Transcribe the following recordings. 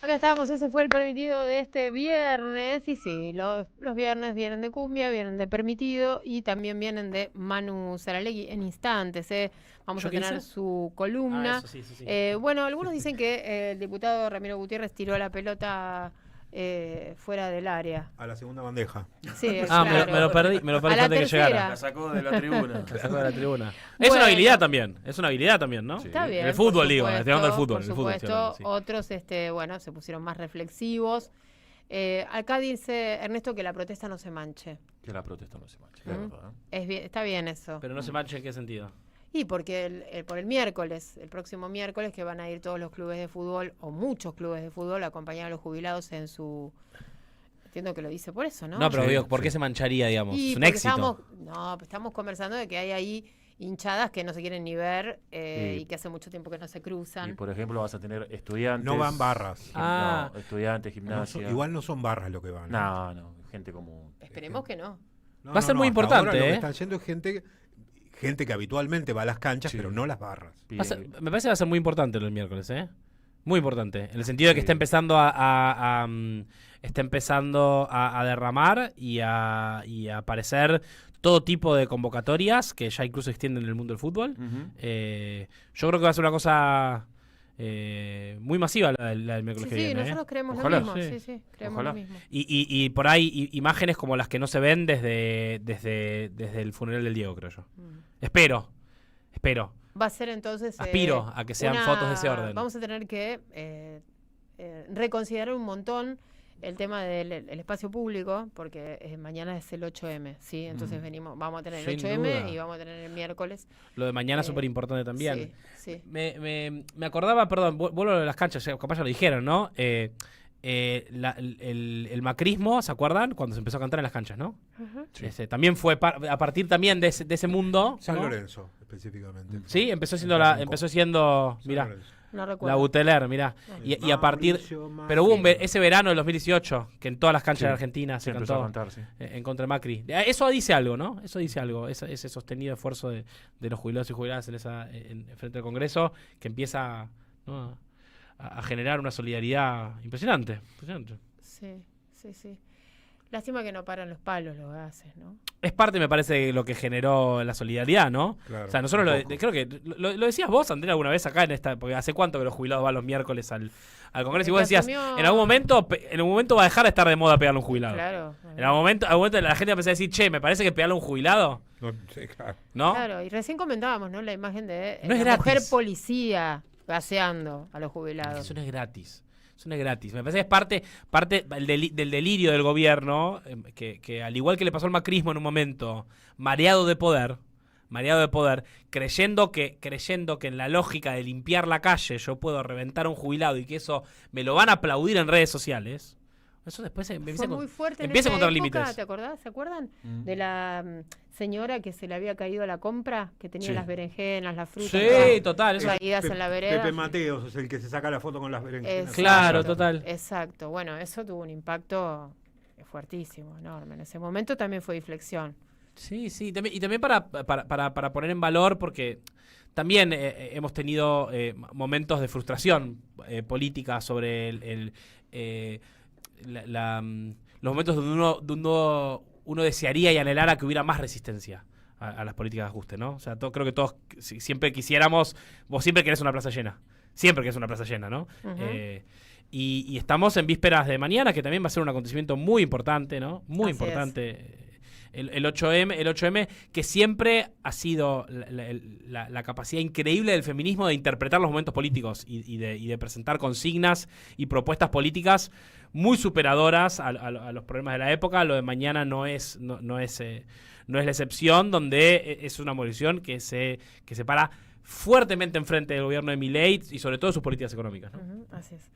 Acá estamos, ese fue el permitido de este viernes. Y sí, los viernes vienen de cumbia, vienen de permitido y también vienen de Manu Saralegui en instantes. Vamos ¿Yo a qué tener hice? su Ah, columna. eso sí, eso sí. Bueno, algunos dicen que el diputado Ramiro Gutiérrez tiró la pelota fuera del área. A la segunda bandeja. Sí, Ah, claro. me lo A perdí la antes que llegara. La sacó de la tribuna. La sacó de la tribuna. Es Bueno. una habilidad también, ¿no? Sí. Está bien. En el fútbol, por digo, supuesto, estoy hablando del fútbol. Por en el fútbol estoy supuesto, hablando, sí. otros, bueno, se pusieron más reflexivos. Acá dice Ernesto que la protesta no se manche. Que la protesta no se manche, ¿Mm? es verdad. Está bien eso. Pero no se manche en qué sentido. Y porque por el miércoles, el próximo miércoles, que van a ir todos los clubes de fútbol, o muchos clubes de fútbol, a acompañar a los jubilados en su... Entiendo que lo dice por eso, ¿no? No, pero Sí, digo, ¿por sí. qué se mancharía, digamos? Y Es un porque éxito. estamos conversando de que hay ahí hinchadas que no se quieren ni ver Sí. y que hace mucho tiempo que no se Y cruzan. por ejemplo vas a tener estudiantes. No van barras. Ah. No, estudiantes, No gimnasia. igual no son barras lo que van. No, gente común. Esperemos que no. No, Va a ser muy hasta importante, ahora Lo que ¿eh? están yendo es gente que habitualmente va a las canchas, Sí. pero no las barras. Me parece que va a ser muy importante lo del miércoles, ¿eh? Muy importante. En el sentido de que Sí. está empezando está empezando a derramar y a aparecer todo tipo de convocatorias que ya incluso extienden en el mundo del fútbol. Ujú. Yo creo que va a ser una cosa muy masiva la del miércoles Sí, que sí, viene. nosotros creemos Ojalá. lo mismo. Sí. Sí, creemos Ojalá. lo mismo. Y por ahí imágenes como las que no se ven desde el funeral del Diego, creo yo. Espero. Va a ser entonces... Aspiro a que sean fotos de ese orden. Vamos a tener que reconsiderar un montón el tema del el espacio público, porque mañana es el 8M, ¿sí? Entonces vamos a tener el Sin 8M duda. y vamos a tener el miércoles. Lo de mañana es Eh, súper importante también. Sí, sí. Me acordaba, perdón, vuelvo a las canchas, capaz ya lo dijeron, ¿no? El macrismo, ¿se acuerdan? Cuando se empezó a cantar en las canchas, ¿no? Ujú. Sí. También fue a partir también de ese mundo. San ¿no? Lorenzo, específicamente. Sí, empezó San siendo, mirá, Lorenzo. No la recuerdo. Buteler, mirá. No. Y a partir... Pero hubo ese verano del 2018 que en todas las canchas Sí. de Argentina se Se empezó a cantó cantar, sí. en contra de Macri. Eso dice algo, ¿no? Eso dice algo. Ese sostenido esfuerzo de los jubilados y jubiladas en frente al Congreso que empieza, ¿no? a generar una solidaridad impresionante. Sí, sí, sí. Lástima que no paran los palos los gases, ¿no? Es parte, me parece, de lo que generó la solidaridad, ¿no? Claro, O sea, nosotros un poco. creo que lo decías vos, Andrea, alguna vez acá en esta, porque hace cuánto que los jubilados van los miércoles al Congreso y vos Que decías, asumió- en algún momento va a dejar de estar de moda pegarle a un jubilado. Claro. En algún momento la gente va a empezar a decir, che, me parece que pegarle a un jubilado, No, sí, claro. ¿no? Claro, y recién comentábamos, ¿no? La imagen de No es la mujer gratis. policía gaseando a los jubilados. Eso no es gratis. Eso no es gratis. Me parece que es parte del delirio del gobierno, que al igual que le pasó al macrismo en un momento, mareado de poder, creyendo que en la lógica de limpiar la calle yo puedo reventar a un jubilado y que eso me lo van a aplaudir en redes sociales. Eso después Fue muy fuerte en empieza a esa encontrar época, límites. ¿te acordás? ¿Se acuerdan? Mm. De la señora que se le había caído a la compra, que tenía Sí. las berenjenas, las frutas. Sí, total. Eso, Caídas en la vereda. Pepe Mateos es el que se saca la foto con las berenjenas. Exacto, Claro, total. Exacto. Bueno, eso tuvo un impacto fuertísimo, enorme. En ese momento también fue inflexión. sí, y también para poner en valor, porque también hemos tenido momentos de frustración política sobre los momentos donde uno desearía y anhelara que hubiera más resistencia a las políticas de ajuste, ¿no? O sea, creo que todos siempre quisiéramos, vos siempre querés una plaza llena, ¿no? Ujú. Y estamos en vísperas de mañana, que también va a ser un acontecimiento muy importante, ¿no? Muy Así importante. El 8M, que siempre ha sido la capacidad increíble del feminismo de interpretar los momentos políticos y de presentar consignas y propuestas políticas muy superadoras a los problemas de la época. Lo de mañana no es la excepción, donde es una movilización que se para fuertemente enfrente del gobierno de Milei y sobre todo de sus políticas económicas, ¿no? Ujú, así es.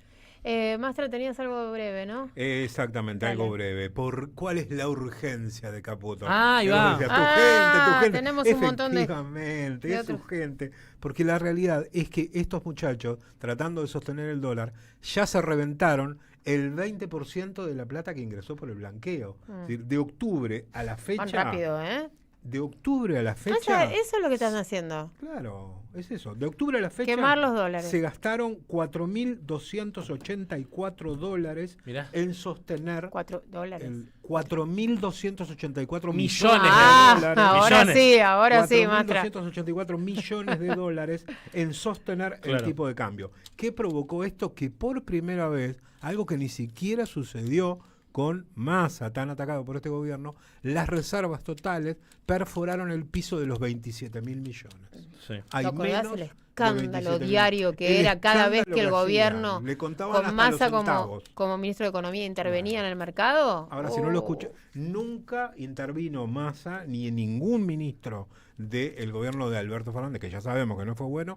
Mastra, tenías algo breve, ¿no? Exactamente, Dale. algo breve. ¿Cuál es la urgencia de Caputo? Ah, ahí La va. urgencia. Ah, Tu gente. tenemos un montón de- Efectivamente, de es otros. urgente. Porque la realidad es que estos muchachos, tratando de sostener el dólar, ya se reventaron el 20% de la plata que ingresó por el blanqueo. Es decir, de octubre a la Van fecha... rápido, ¿eh? de octubre a la O fecha... sea, eso es lo que están haciendo. Claro, es eso. De octubre a la fecha Quemar los dólares. se gastaron $4.284 Mirá. en sostener $4. el 4.284 Millones millones Ah, de dólares. ahora Millones. sí, ahora sí, Mastra. 4.284 millones de dólares en sostener el Claro. tipo de cambio. ¿Qué provocó esto? Que por primera vez, algo que ni siquiera sucedió con Massa, tan atacado por este gobierno, las reservas totales perforaron el piso de los 27.000 millones. Sí. Hay Loco, menos das el de escándalo 27.000. diario que El era cada vez escándalo que el hacían. gobierno Le contaban con hasta Massa los centavos. como ministro de Economía intervenía en el mercado. Ahora, si no lo Oh. escuché, nunca intervino Massa ni en ningún ministro del gobierno de Alberto Fernández, que ya sabemos que no fue bueno,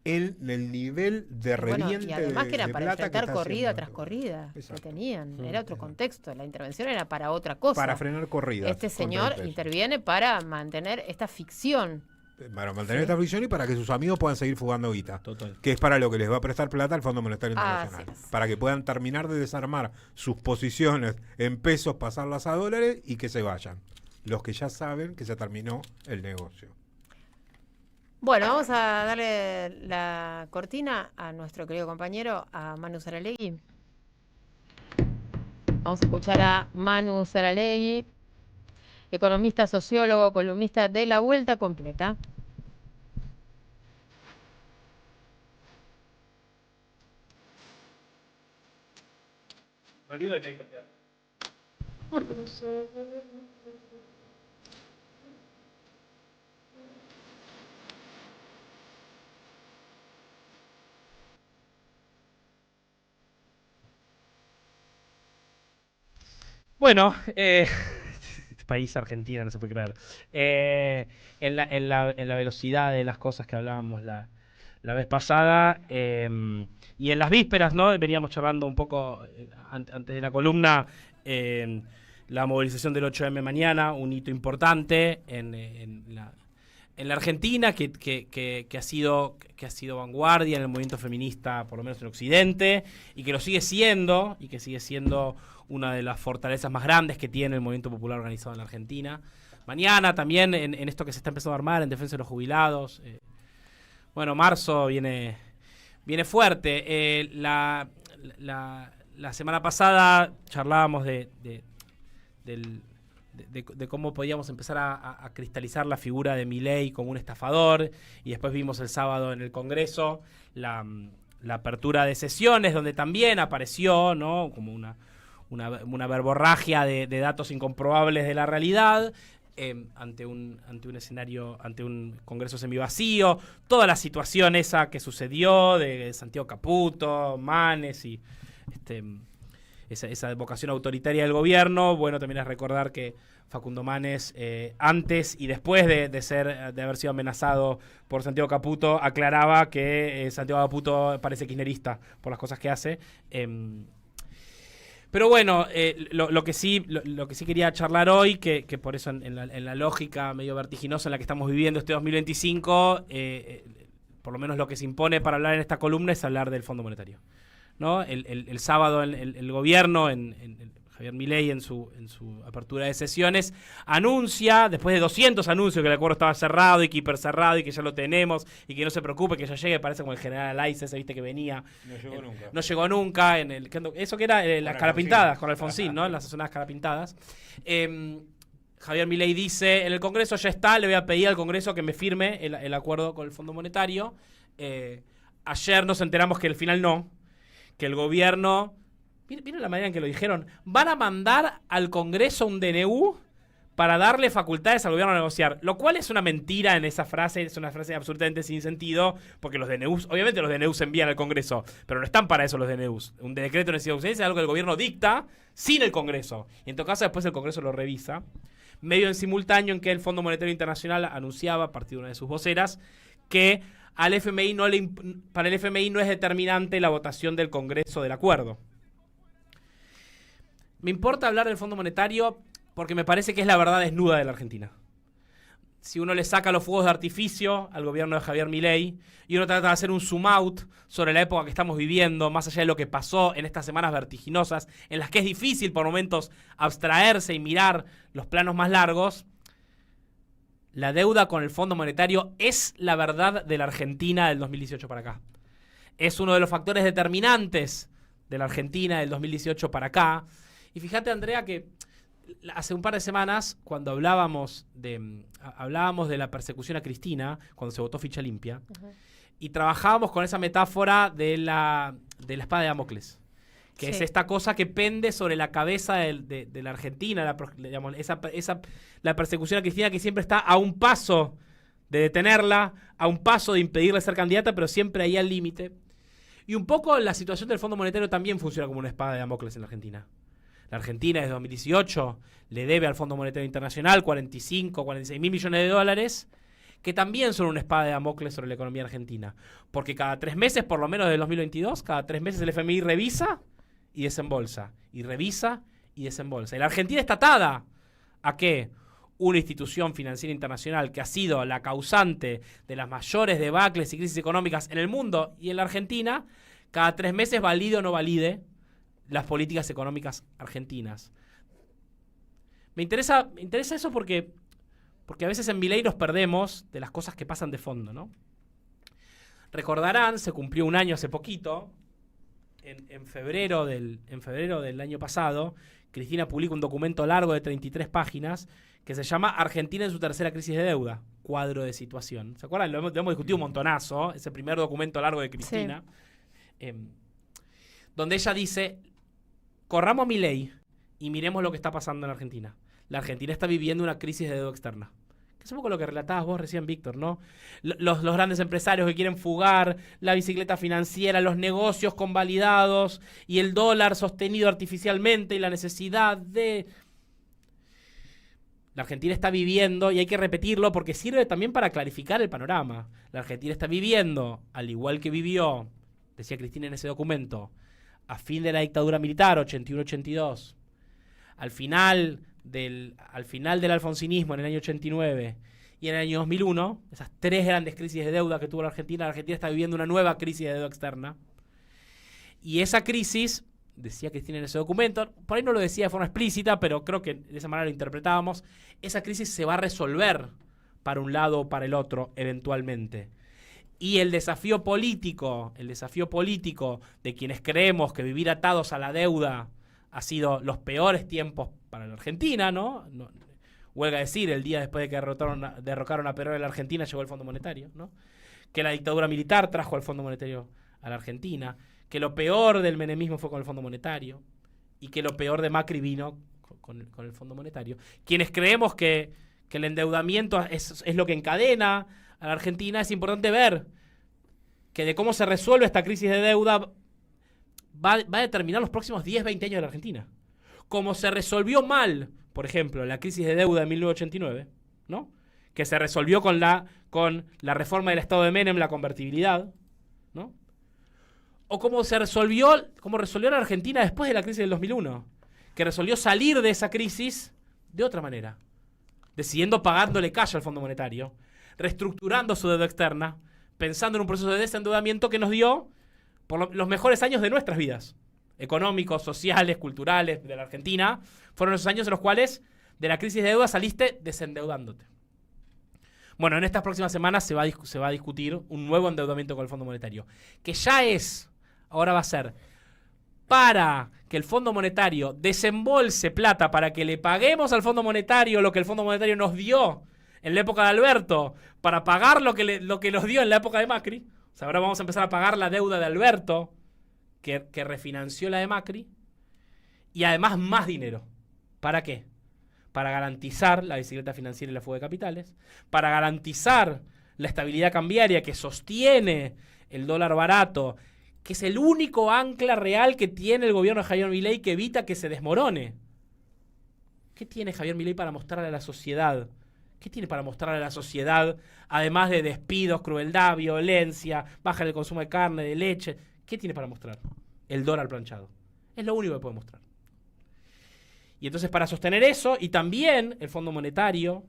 en el nivel de Bueno, reviente y además de, que era de para plata que enfrentar está corrida haciendo. tras corrida que Exacto. tenían. Era otro Exacto. contexto. La intervención era para otra cosa. Para frenar corridas. Este contra el señor peso. interviene para mantener esta ficción. Para mantener esta fricción y para que sus amigos puedan seguir fugando guita. Total. Que es para lo que les va a prestar plata al Fondo Monetario Así Internacional. es. Para que puedan terminar de desarmar sus posiciones en pesos, pasarlas a dólares y que se vayan. Los que ya saben que se terminó el negocio. Bueno, vamos a darle la cortina a nuestro querido compañero, a Manu Saralegui. Vamos a escuchar a Manu Saralegui, economista, sociólogo, columnista de La Vuelta Completa. Bueno, este país Argentina, no se puede creer. En la velocidad de las cosas que hablábamos la vez pasada, y en las vísperas, ¿no? Veníamos charlando un poco antes de la columna, la movilización del 8M mañana, un hito importante en la Argentina que ha sido vanguardia en el movimiento feminista, por lo menos en Occidente, y que lo sigue siendo, y que sigue siendo una de las fortalezas más grandes que tiene el movimiento popular organizado en la Argentina. Mañana también en esto que se está empezando a armar en defensa de los jubilados. Bueno, marzo viene fuerte. La semana pasada charlábamos de cómo podíamos empezar a cristalizar la figura de Milei como un estafador, y después vimos el sábado en el Congreso la apertura de sesiones donde también apareció, ¿no? Como una verborragia de datos incomprobables de la realidad, ante un escenario, ante un Congreso semivacío, toda la situación esa que sucedió de Santiago Caputo, Manes y esa vocación autoritaria del gobierno. Bueno, también es recordar que Facundo Manes, antes y después de haber sido amenazado por Santiago Caputo, aclaraba que Santiago Caputo parece kirchnerista por las cosas que hace. Pero bueno, lo que sí quería charlar hoy, que por eso en la lógica medio vertiginosa en la que estamos viviendo este 2025, por lo menos lo que se impone para hablar en esta columna es hablar del Fondo Monetario, ¿no? El sábado el gobierno, Javier Milei en su apertura de sesiones, anuncia, después de 200 anuncios, que el acuerdo estaba cerrado y que hipercerrado y que ya lo tenemos y que no se preocupe, que ya llegue, parece como el general Alaiza, ese, viste, que venía. No llegó nunca. No llegó nunca. Eso que era las carapintadas, con Alfonsín, ¿no? Las sazonadas carapintadas. Javier Milei dice, en el Congreso ya está, le voy a pedir al Congreso que me firme el acuerdo con el Fondo Monetario. Ayer nos enteramos que al final no, que el gobierno... ¿Vieron la manera en que lo dijeron? Van a mandar al Congreso un DNU para darle facultades al gobierno a negociar. Lo cual es una mentira en esa frase, es una frase absolutamente sin sentido, porque los DNUs, obviamente los DNUs se envían al Congreso, pero no están para eso los DNUs. Un decreto de necesidad de urgencia es algo que el gobierno dicta sin el Congreso. Y en todo caso después el Congreso lo revisa. Medio en simultáneo en que el Fondo Monetario Internacional anunciaba, a partir de una de sus voceras, que al FMI para el FMI no es determinante la votación del Congreso del acuerdo. Me importa hablar del Fondo Monetario porque me parece que es la verdad desnuda de la Argentina. Si uno le saca los fuegos de artificio al gobierno de Javier Milei y uno trata de hacer un zoom out sobre la época que estamos viviendo, más allá de lo que pasó en estas semanas vertiginosas, en las que es difícil por momentos abstraerse y mirar los planos más largos, La deuda con el Fondo Monetario es la verdad de la Argentina del 2018 para acá. Es uno de los factores determinantes de la Argentina del 2018 para acá. Y fíjate, Andrea, que hace un par de semanas, cuando hablábamos de la persecución a Cristina, cuando se votó ficha limpia, y trabajábamos con esa metáfora de la espada de Damocles, que es esta cosa que pende sobre la cabeza de la Argentina, digamos, la persecución a Cristina, que siempre está a un paso de detenerla, a un paso de impedirle ser candidata, pero siempre ahí al límite. Y un poco la situación del Fondo Monetario también funciona como una espada de Damocles en la Argentina. La Argentina desde 2018 le debe al Fondo Monetario Internacional 46 mil millones de dólares, que también son una espada de Damocles sobre la economía argentina. Porque cada 3 meses, por lo menos desde 2022, cada 3 meses el FMI revisa y desembolsa. Y revisa y desembolsa. Y la Argentina está atada a que una institución financiera internacional que ha sido la causante de las mayores debacles y crisis económicas en el mundo y en la Argentina, cada 3 meses valide o no valide las políticas económicas argentinas. Me interesa eso porque a veces en Milei nos perdemos de las cosas que pasan de fondo, ¿no? Recordarán, se cumplió un año hace poquito, en febrero del año pasado, Cristina publica un documento largo de 33 páginas que se llama Argentina en su tercera crisis de deuda, cuadro de situación. ¿Se acuerdan? Lo hemos discutido un montonazo, ese primer documento largo de Cristina, donde ella dice: corramos a Milei y miremos lo que está pasando en Argentina. La Argentina está viviendo una crisis de deuda externa. Que es un poco lo que relatabas vos recién, Víctor, ¿no? Los grandes empresarios que quieren fugar, la bicicleta financiera, los negocios convalidados y el dólar sostenido artificialmente y la necesidad de... La Argentina está viviendo, y hay que repetirlo porque sirve también para clarificar el panorama. La Argentina está viviendo, al igual que vivió, decía Cristina en ese documento, a fin de la dictadura militar, 81-82, al final del alfonsinismo en el año 89 y en el año 2001, esas 3 grandes crisis de deuda que tuvo la Argentina está viviendo una nueva crisis de deuda externa. Y esa crisis, decía Cristina en ese documento, por ahí no lo decía de forma explícita, pero creo que de esa manera lo interpretábamos, esa crisis se va a resolver para un lado o para el otro eventualmente. Y el desafío político de quienes creemos que vivir atados a la deuda ha sido los peores tiempos para la Argentina, ¿no? Huelga decir, el día después de que derrocaron a Perón en la Argentina llegó el Fondo Monetario, ¿no? Que la dictadura militar trajo al Fondo Monetario a la Argentina, que lo peor del menemismo fue con el Fondo Monetario y que lo peor de Macri vino con el Fondo Monetario. Quienes creemos que el endeudamiento es lo que encadena a la Argentina, es importante ver que de cómo se resuelve esta crisis de deuda va a determinar los próximos 10, 20 años de la Argentina. Como se resolvió mal, por ejemplo, la crisis de deuda de 1989, ¿no? Que se resolvió con la reforma del Estado de Menem, la convertibilidad, ¿no? O como resolvió la Argentina después de la crisis del 2001, que resolvió salir de esa crisis de otra manera, decidiendo pagándole calle al Fondo Monetario, reestructurando su deuda externa, pensando en un proceso de desendeudamiento que nos dio por los mejores años de nuestras vidas, económicos, sociales, culturales, de la Argentina. Fueron esos años en los cuales de la crisis de deuda saliste desendeudándote. Bueno, en estas próximas semanas se va a discutir un nuevo endeudamiento con el Fondo Monetario, que ahora va a ser para que el Fondo Monetario desembolse plata para que le paguemos al Fondo Monetario lo que el Fondo Monetario nos dio en la época de Alberto, para pagar lo que nos dio en la época de Macri. O sea, ahora vamos a empezar a pagar la deuda de Alberto, que refinanció la de Macri, y además más dinero. ¿Para qué? Para garantizar la bicicleta financiera y la fuga de capitales, para garantizar la estabilidad cambiaria que sostiene el dólar barato, que es el único ancla real que tiene el gobierno de Javier Milei que evita que se desmorone. ¿Qué tiene Javier Milei para mostrarle a la sociedad? ¿Qué tiene para mostrarle a la sociedad, además de despidos, crueldad, violencia, baja el consumo de carne, de leche? ¿Qué tiene para mostrar? El dólar planchado. Es lo único que puede mostrar. Y entonces, para sostener eso, y también el Fondo Monetario,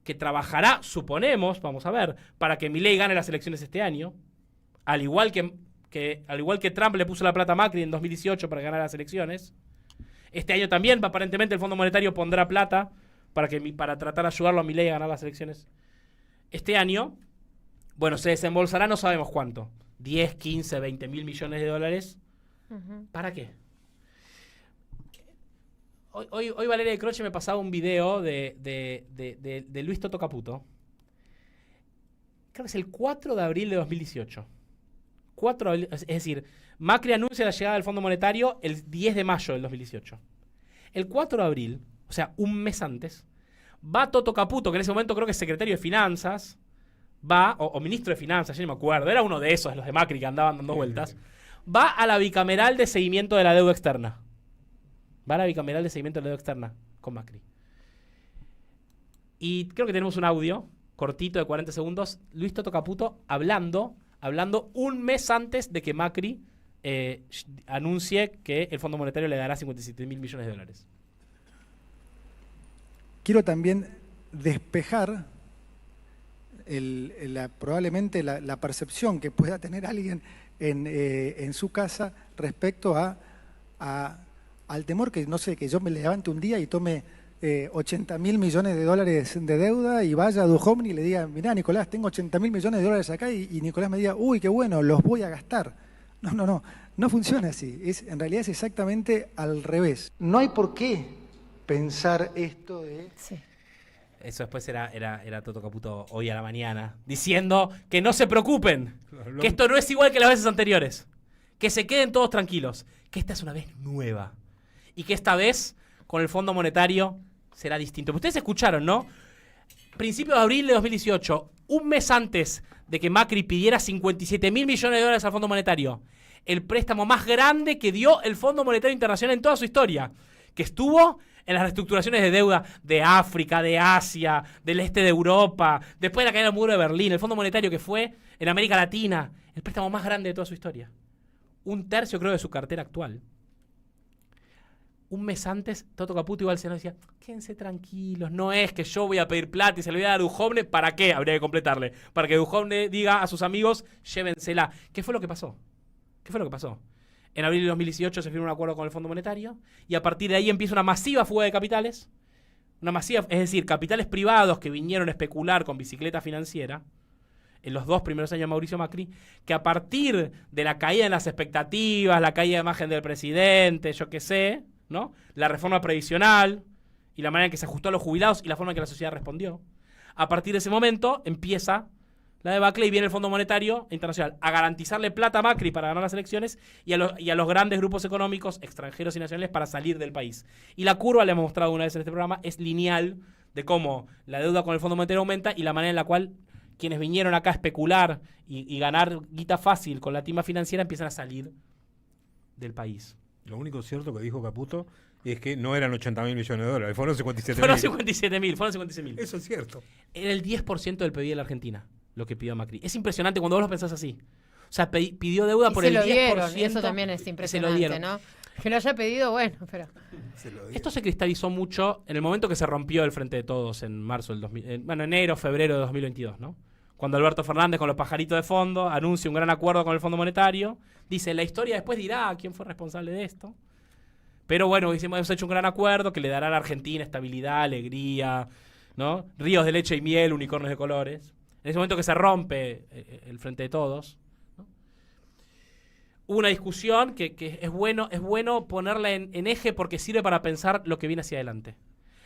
que trabajará, suponemos, vamos a ver, para que Milei gane las elecciones este año, al igual que Trump le puso la plata a Macri en 2018 para ganar las elecciones, este año también, aparentemente, el Fondo Monetario pondrá plata para tratar de ayudarlo a Milei a ganar las elecciones este año. Bueno, se desembolsará no sabemos cuánto. 10, 15, 20 mil millones de dólares. ¿Para qué? Hoy Valeria de Croce me pasaba un video de Luis Toto Caputo. Creo que es el 4 de abril de 2018. 4 de abril, es decir, Macri anuncia la llegada del Fondo Monetario el 10 de mayo del 2018. El 4 de abril, o sea, un mes antes, va Toto Caputo, que en ese momento creo que es secretario de Finanzas, o ministro de Finanzas, ya no me acuerdo, era uno de esos, los de Macri que andaban dando vueltas, va a la bicameral de seguimiento de la deuda externa. Va a la bicameral de seguimiento de la deuda externa con Macri. Y creo que tenemos un audio cortito de 40 segundos, Luis Toto Caputo hablando un mes antes de que Macri anuncie que el Fondo Monetario le dará 57 mil millones de dólares. Quiero también despejar probablemente la percepción que pueda tener alguien en su casa respecto al temor que, no sé, que yo me levante un día y tome 80 mil millones de dólares de deuda y vaya a Duhovne y le diga, mirá, Nicolás, tengo 80 mil millones de dólares acá, y Nicolás me diga, uy, qué bueno, los voy a gastar. No funciona así. En realidad es exactamente al revés. No hay por qué pensar esto de... Sí. Eso después era Toto Caputo hoy a la mañana, diciendo que no se preocupen, que esto no es igual que las veces anteriores, que se queden todos tranquilos, que esta es una vez nueva y que esta vez con el Fondo Monetario será distinto. Ustedes escucharon, ¿no? Principios de abril de 2018, un mes antes de que Macri pidiera 57 mil millones de dólares al Fondo Monetario, el préstamo más grande que dio el Fondo Monetario Internacional en toda su historia, que estuvo en las reestructuraciones de deuda de África, de Asia, del este de Europa, después de la caída del muro de Berlín, el Fondo Monetario que fue en América Latina, el préstamo más grande de toda su historia. 1/3, creo, de su cartera actual. Un mes antes, Toto Caputo igual se nos decía, quédense tranquilos, no es que yo voy a pedir plata y se lo voy a dar a Duhovne, ¿para qué? Habría que completarle. Para que Duhovne diga a sus amigos, llévensela. ¿Qué fue lo que pasó? En abril de 2018 se firma un acuerdo con el Fondo Monetario y a partir de ahí empieza una masiva fuga de capitales. Es decir, capitales privados que vinieron a especular con bicicleta financiera en los 2 primeros años de Mauricio Macri, que a partir de la caída en las expectativas, la caída de imagen del presidente, yo qué sé, ¿no? La reforma previsional y la manera en que se ajustó a los jubilados y la forma en que la sociedad respondió. A partir de ese momento empieza la debacle y viene el Fondo Monetario Internacional a garantizarle plata a Macri para ganar las elecciones y a los grandes grupos económicos extranjeros y nacionales para salir del país. Y la curva, le hemos mostrado una vez en este programa, es lineal de cómo la deuda con el Fondo Monetario aumenta y la manera en la cual quienes vinieron acá a especular y ganar guita fácil con la timba financiera empiezan a salir del país. Lo único cierto que dijo Caputo es que no eran 80 mil millones de dólares, fueron 57 mil. Fueron 57 mil. Eso es cierto. Era el 10% del PIB de la Argentina lo que pidió Macri. Es impresionante cuando vos lo pensás así. O sea, pidió deuda por el 10%. Dieron, y eso también es impresionante, ¿no? Que lo haya pedido, bueno, pero... Esto se cristalizó mucho en el momento que se rompió el Frente de Todos en marzo del enero, febrero de 2022, ¿no? Cuando Alberto Fernández, con los pajaritos de fondo, anuncia un gran acuerdo con el Fondo Monetario, dice, la historia después dirá quién fue responsable de esto. Pero bueno, hemos hecho un gran acuerdo que le dará a la Argentina estabilidad, alegría, ¿no? Ríos de leche y miel, unicornios de colores. En ese momento que se rompe el Frente de Todos, ¿no? Hubo una discusión que es bueno ponerla en eje porque sirve para pensar lo que viene hacia adelante.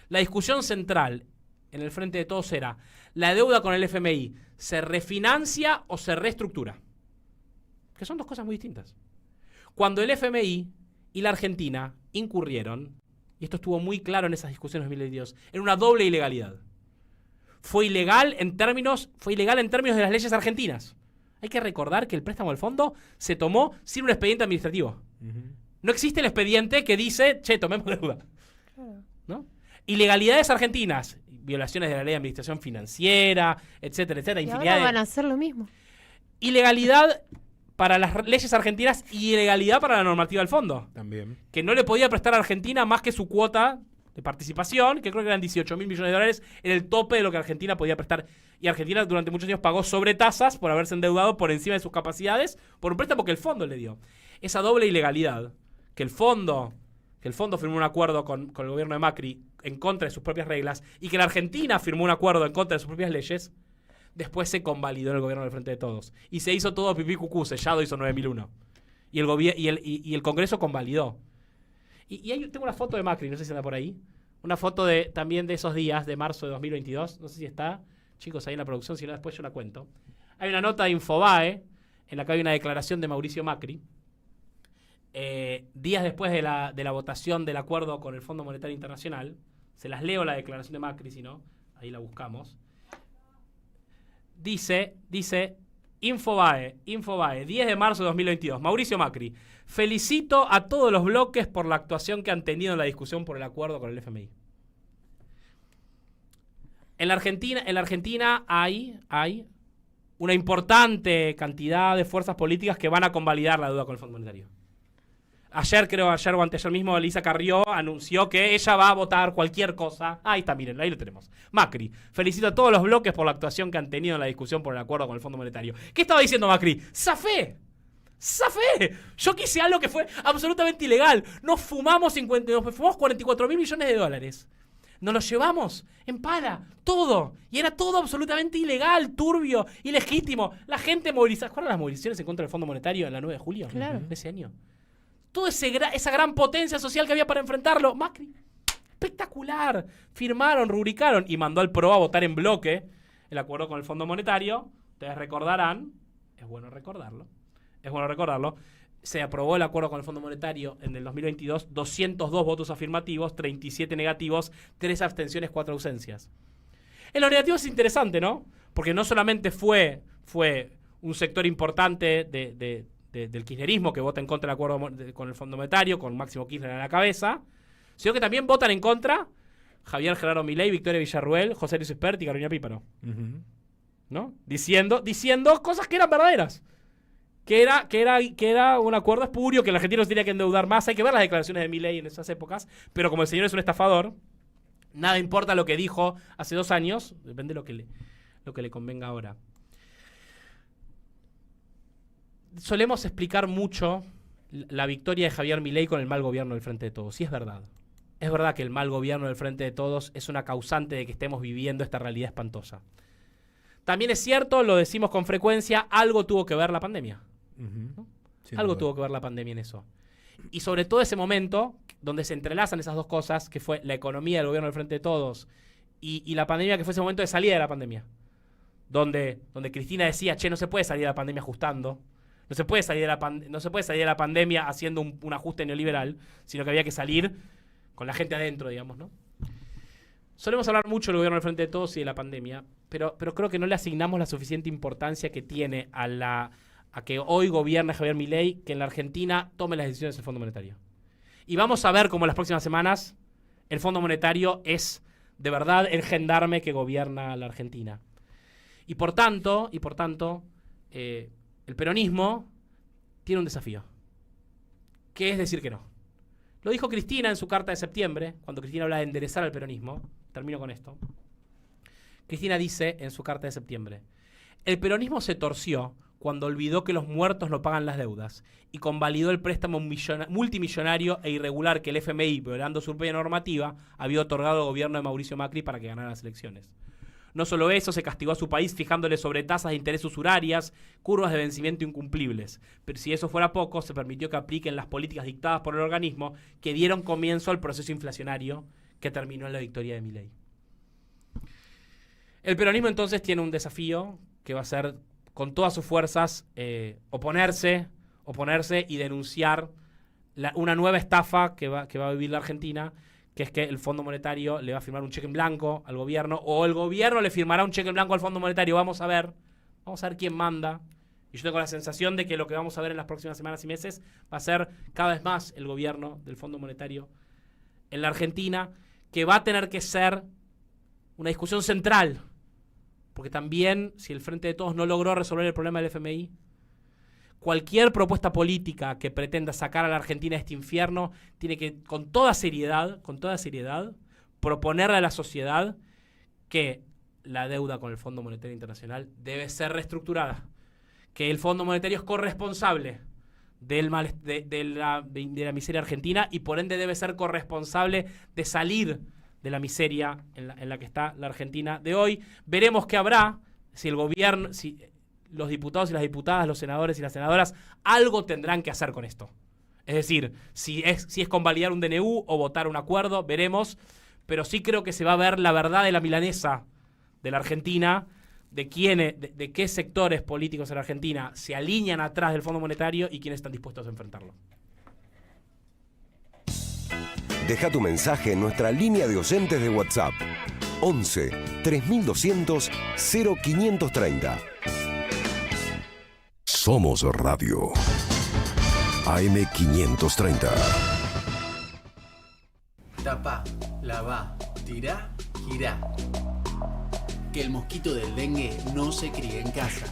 La discusión central en el Frente de Todos era, ¿la deuda con el FMI se refinancia o se reestructura? Que son dos cosas muy distintas. Cuando el FMI y la Argentina incurrieron, y esto estuvo muy claro en esas discusiones de 2022, en una doble ilegalidad. Fue ilegal en términos de las leyes argentinas. Hay que recordar que el préstamo al fondo se tomó sin un expediente administrativo. No existe el expediente que dice, che, tomemos deuda. ¿No? Ilegalidades argentinas, violaciones de la ley de administración financiera, etcétera, etcétera. Y ahora van a hacer lo mismo. Ilegalidad para las leyes argentinas y ilegalidad para la normativa del fondo. También. Que no le podía prestar a Argentina más que su cuota de participación, que creo que eran 18 mil millones de dólares, era el tope de lo que Argentina podía prestar. Y Argentina durante muchos años pagó sobretasas por haberse endeudado por encima de sus capacidades por un préstamo que el fondo le dio. Esa doble ilegalidad, que el fondo que el fondo firmó un acuerdo con el gobierno de Macri en contra de sus propias reglas y que la Argentina firmó un acuerdo en contra de sus propias leyes, después se convalidó en el gobierno del Frente de Todos. Y se hizo todo pipí cucú, sellado hizo 9001. Y el Congreso convalidó. Y ahí tengo una foto de Macri, no sé si anda por ahí. Una foto también de esos días, de marzo de 2022. No sé si está. Chicos, ahí en la producción, si no después yo la cuento. Hay una nota de Infobae, en la que hay una declaración de Mauricio Macri. Días después de la votación del acuerdo con el Fondo Monetario Internacional. Se las leo la declaración de Macri, si no, ahí la buscamos. Dice Infobae, 10 de marzo de 2022. Mauricio Macri, felicito a todos los bloques por la actuación que han tenido en la discusión por el acuerdo con el FMI. En la Argentina hay una importante cantidad de fuerzas políticas que van a convalidar la deuda con el Fondo Monetario. Ayer o anteayer mismo, Elisa Carrió anunció que ella va a votar cualquier cosa. Ahí está, miren, ahí lo tenemos. Macri, felicito a todos los bloques por la actuación que han tenido en la discusión por el acuerdo con el Fondo Monetario. ¿Qué estaba diciendo Macri? ¡Zafé! Yo quise algo que fue absolutamente ilegal. Nos fumamos 44.000 millones de dólares. Nos lo llevamos en pala, todo. Y era todo absolutamente ilegal, turbio, ilegítimo. La gente movilizada. ¿Cuáles las movilizaciones en contra del Fondo Monetario en la 9 de julio? Claro. De ese año. Toda esa gran potencia social que había para enfrentarlo. Macri, espectacular. Firmaron, rubricaron y mandó al PRO a votar en bloque el acuerdo con el Fondo Monetario. Ustedes recordarán, es bueno recordarlo, se aprobó el acuerdo con el Fondo Monetario en el 2022, 202 votos afirmativos, 37 negativos, 3 abstenciones, 4 ausencias. En los negativos es interesante, ¿no? Porque no solamente fue un sector importante del kirchnerismo que vota en contra del acuerdo con el Fondo Monetario, con Máximo Kirchner a la cabeza, sino que también votan en contra Javier Gerardo Milei, Victoria Villarruel, José Luis Espert y Carolina Píparo. ¿No? Diciendo cosas que eran verdaderas. Que era un acuerdo espurio, que la Argentina no se tenía que endeudar más. Hay que ver las declaraciones de Milei en esas épocas. Pero como el señor es un estafador, nada importa lo que dijo hace 2 años. Depende de lo que le convenga ahora. Solemos explicar mucho la victoria de Javier Milei con el mal gobierno del Frente de Todos. Y es verdad. Es verdad que el mal gobierno del Frente de Todos es una causante de que estemos viviendo esta realidad espantosa. También es cierto, lo decimos con frecuencia, algo tuvo que ver la pandemia. ¿No? Algo tuvo que ver la pandemia en eso. Y sobre todo ese momento, donde se entrelazan esas dos cosas, que fue la economía del gobierno del Frente de Todos y la pandemia, que fue ese momento de salida de la pandemia. Donde Cristina decía, no se puede salir de la pandemia ajustando. No se puede salir de la pandemia haciendo un ajuste neoliberal, sino que había que salir con la gente adentro, digamos, ¿no? Solemos hablar mucho del gobierno del Frente de Todos y de la pandemia, pero creo que no le asignamos la suficiente importancia que tiene a que hoy gobierne Javier Milei, que en la Argentina tome las decisiones del Fondo Monetario. Y vamos a ver cómo en las próximas semanas el Fondo Monetario es de verdad el gendarme que gobierna la Argentina. Y por tanto, el peronismo tiene un desafío, que es decir que no. Lo dijo Cristina en su carta de septiembre, cuando Cristina habla de enderezar al peronismo. Termino con esto. Cristina dice en su carta de septiembre: el peronismo se torció cuando olvidó que los muertos no pagan las deudas y convalidó el préstamo multimillonario e irregular que el FMI, violando su propia normativa, había otorgado al gobierno de Mauricio Macri para que ganara las elecciones. No solo eso, se castigó a su país fijándole sobretasas de interés usurarias, curvas de vencimiento incumplibles. Pero si eso fuera poco, se permitió que apliquen las políticas dictadas por el organismo que dieron comienzo al proceso inflacionario que terminó en la victoria de Milei. El peronismo entonces tiene un desafío que va a ser, con todas sus fuerzas, oponerse y denunciar una nueva estafa que va a vivir la Argentina, que es que el Fondo Monetario le va a firmar un cheque en blanco al gobierno, o el gobierno le firmará un cheque en blanco al Fondo Monetario. Vamos a ver quién manda. Y yo tengo la sensación de que lo que vamos a ver en las próximas semanas y meses va a ser cada vez más el gobierno del Fondo Monetario en la Argentina, que va a tener que ser una discusión central. Porque también, si el Frente de Todos no logró resolver el problema del FMI, cualquier propuesta política que pretenda sacar a la Argentina de este infierno tiene que, con toda seriedad, proponerle a la sociedad que la deuda con el Fondo Monetario Internacional debe ser reestructurada, que el Fondo Monetario es corresponsable de la miseria argentina y por ende debe ser corresponsable de salir de la miseria en la que está la Argentina de hoy. Veremos qué habrá, si el gobierno, si los diputados y las diputadas, los senadores y las senadoras, algo tendrán que hacer con esto. Es decir, si es convalidar un DNU o votar un acuerdo, veremos, pero sí creo que se va a ver la verdad de la milanesa de la Argentina, de qué sectores políticos en la Argentina se alinean atrás del Fondo Monetario y quiénes están dispuestos a enfrentarlo. Deja tu mensaje en nuestra línea de oyentes de WhatsApp 11 3200 0530. Somos Radio AM530. Tapa, lavá, tirá, girá. Que el mosquito del dengue no se críe en casa.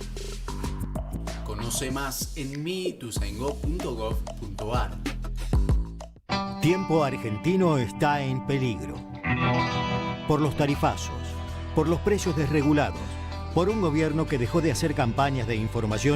Conoce más en miituzaingó.gov.ar. Tiempo argentino está en peligro. Por los tarifazos, por los precios desregulados, por un gobierno que dejó de hacer campañas de información